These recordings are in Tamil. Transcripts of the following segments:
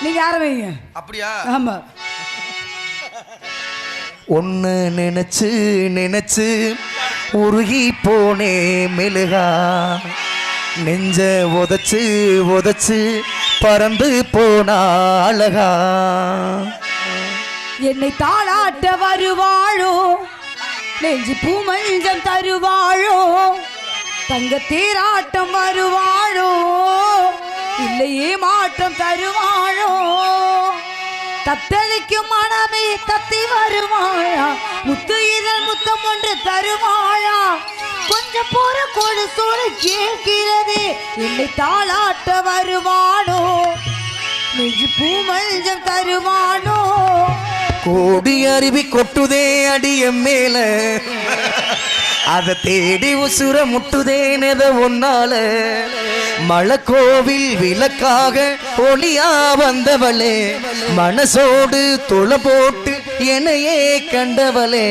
நீங்க ஆரம்பிங்க. அப்படியா? ஆமா. ஒன்னு நினைச்சு நினைச்சு உருகி போனே மெழுகா, நெஞ்ச உதச்சு உதச்சு பறந்து போனா அழகா. என்னை தாளாட்ட வருவாளோ, நெஞ்சு பூமஞ்சம் தருவாளோ, தங்க தேராட்டம் வருவாளோ, இல்லையே மாற்றம் தருவாளோ, தத்தளிக்கும் மனமே தத்தி வருவாளா, முத்து இதழ் முத்தம் ஒன்று தருவாளா, கொஞ்சம் போற கொடு சோறு கேட்கிறது, என்னை தாளாட்ட வருவானோ, நெஞ்சு பூமஞ்சம் தருவானோ. கோடி அருவி கொட்டுதே அடிய மேல, அத தேடி உசுர முட்டுதே நெத ஒன்னால, மழை கோவில் விளக்காக ஒளியா வந்தவளே, மனசோடு தொலை போட்டு என்னையே கண்டவளே.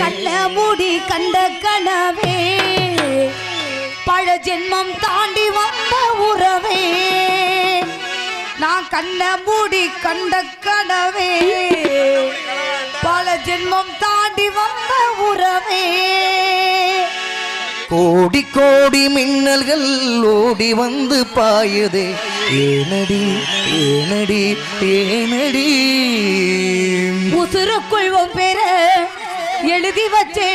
கண்ண மூடி கண்ட கனவே, பல ஜென்மம் தாண்டி வந்த உறவே, நான் கண்ண மூடி கண்ட கனவே, பல ஜென்மம் தாண்டி வந்த உறவே. கோடி கோடி மின்னல்கள் ஓடி வந்து பாயுதே, ஏனடி ஏனடி ஏனடி. உசுருக்குள் உன் பேர எழுதி வச்சே,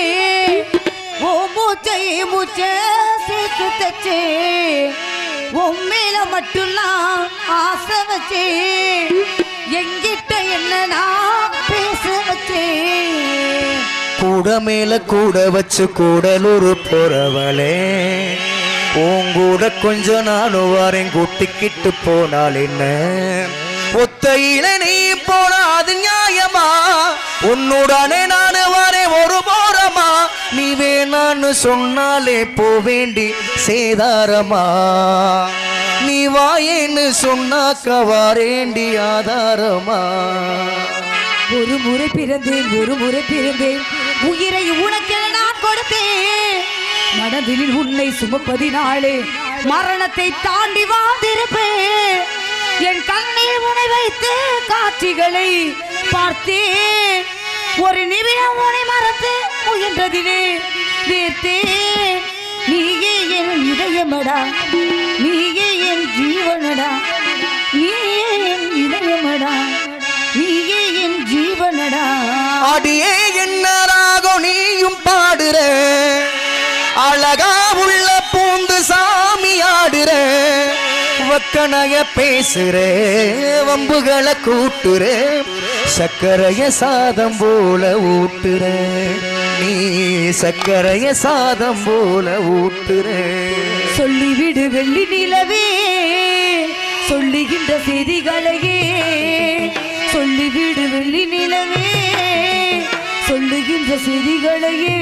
ஓ மூச்சை மூச்சை சேர்த்து தச்சே, உன் மேல மட்டும்தான் ஆசை வச்சே, எங்கிட்ட என்ன பேச வச்சே. கூட மேல கூட வச்சு கூடலூர் போறவளே, உங்கூட கொஞ்சம் நானும் வரேன் கூட்டிக்கிட்டு போனால் என்ன, ஒத்தையில நீ போனா அது நியாயமா, உன்னுடனே நானு வரேன் ஒரு போறமா, நீ வேணான்னு சொன்னாலே போவேண்டி சேதாரமா, நீ வாயேன்னு சொன்னாக்க வாரேண்டி ஆதாரமா. ஒரு முறை பிறந்தேன் ஒரு முறை பிறந்தேன், உயிரை உனக்கென நான் கொடுத்தேன், மனதில் உன்னை சுமப்பதினாலே மரணத்தை தாண்டி வாழ்ந்திருப்பேன், என் கண்ணில் உன்னை வைத்து காட்சிகளை பார்த்தேன், ஒரு நிமிடம் உன்னை மறந்து முயன்றதிலே வேர்த்தேன், நீயே என் இதயமடா, நீயே என் ஜீவனடா, நீயே என் இதயமடா, நீயே என் ஜீவனடா. அடியே என்னராகோ நீயும் பாடுற, அழகா உள்ள பூந்து சாமி ஆடுற, வக்கனைய பேசுற, வம்புகளை கூட்டுற, சக்கரைய சாதம் போல ஊட்டுற, நீ சக்கரைய சாதம் போல ஊட்டுற. சொல்லிவிடு வெள்ளி நிலவே, சொல்லுகின்ற செய்திகளையே, சொல்லிவிடு வெள்ளி நிலவே, சொல்லுகின்ற செய்திகளையே,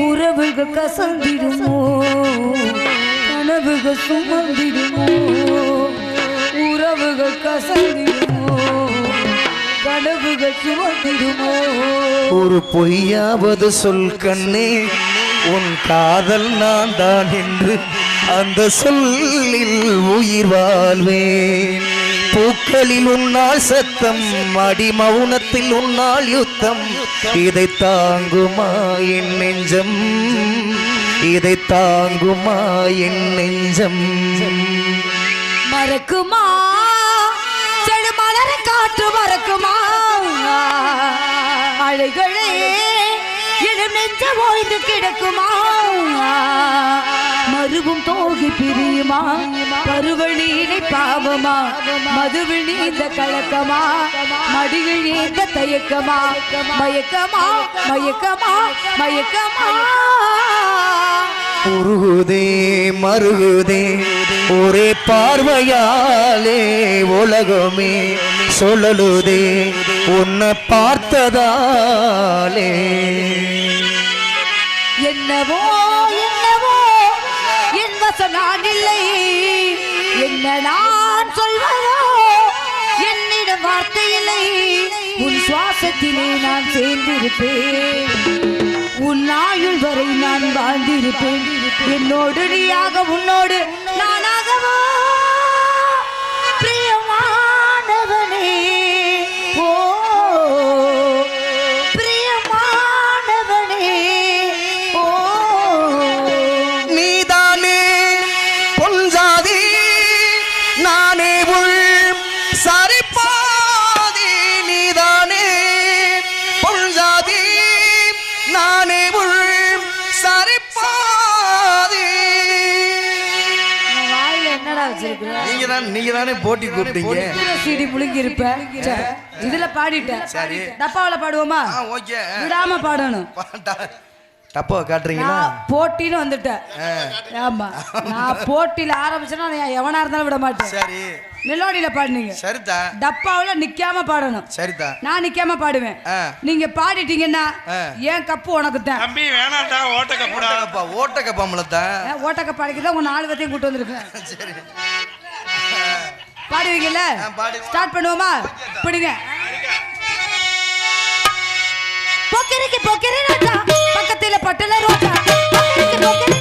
உறவுகள் கசந்திடுமோ, கனவுகள் சுமந்திடுமோ, உறவுகள் கசந்திடுமோ, கனவுகள் சுமந்திடுமோ. ஒரு பொய்யாவது சொல் கண்ணே, உன் காதல் நான் தான் என்று அந்த சொல்லில் உயிர் வாழ்வேன், பூக்களில் உன்னால் சத்தம், அடி மௌனத்தில் உன்னால் யுத்தம், இதை தாங்குமா என் நெஞ்சம், இதை தாங்குமா என் நெஞ்சம். மறக்குமா செடு மலர காற்று மறக்குமா, அலைகளே இடம் நெஞ்ச ஓய்ந்து கிடக்குமா, மருவும் தோகி பிரியுமா, பருவழியினை பாவமா, மதுவில் நீந்த கலக்கமா, மடியில் ஏந்த தயக்கமா, மயக்கமா மயக்கமா மயக்கமா. உருகுதே மருகுதே ஒரே பார்வையாலே, உலகமே சொல்லலுதே உன்னை பார்த்ததாலே. என்னவோ என்னவோ என் வசம் நான் இல்லை, என்ன நான் சொல்வதோ என்னிடம் வார்த்தை இல்லை, உன் சுவாசத்திலே நான் சேர்ந்திருப்பேன், உன் ஆயுள் வரை நான் வாழ்ந்திருப்பேன், என்னோடு நீயாக உன்னோடு நானாகவோ நானே உள் சரிபாதி நீதானே பொழுதாதி நானே உள் சரிபாதி. வாயில என்னடா வச்சிருக்க? நீங்க தானே போட்டி கூப்பிட்டீங்க. சிடி புழுங்கி இருப்ப. இதுல பாடிட்ட. சரி டப்பாவில பாடுவோமா? ஓகே. விடாம பாடணும். டப்பா காட்டுறீங்களா? போட்டின்னு வந்துட்டேன். ஆமா நான் போட்டியில ஆரம்பிச்சேன்னா எவனா இருந்தாலும் விட மாட்டேன். சரி மெலோடியில பாடுனீங்க. சரிதா. டப்பாவில நிக்காம பாடணும். சரிதா. நான் நிக்காம பாடுவேன். நீங்க பாடிட்டீங்கன்னா ஏன் கப்பு உனக்கு தான். தம்பி வேணாம்டா, ஓட்ட கப்புடா. ஓட்ட கப்பாமலதான். ஓட்ட கப்பு அடிக்கதான் உங்க 4 பேத்தையும் கூட்டு வந்திருக்கேன். சரி பாடுவீங்கல்ல? ஸ்டார்ட் பண்ணுவோமா? பிடிங்க. பொக்கிரிக்கு பொக்கிரி ராஜா பக்கத்துல பட்டல ரோஜா பொக்கிரிக்கு பொக்கிரி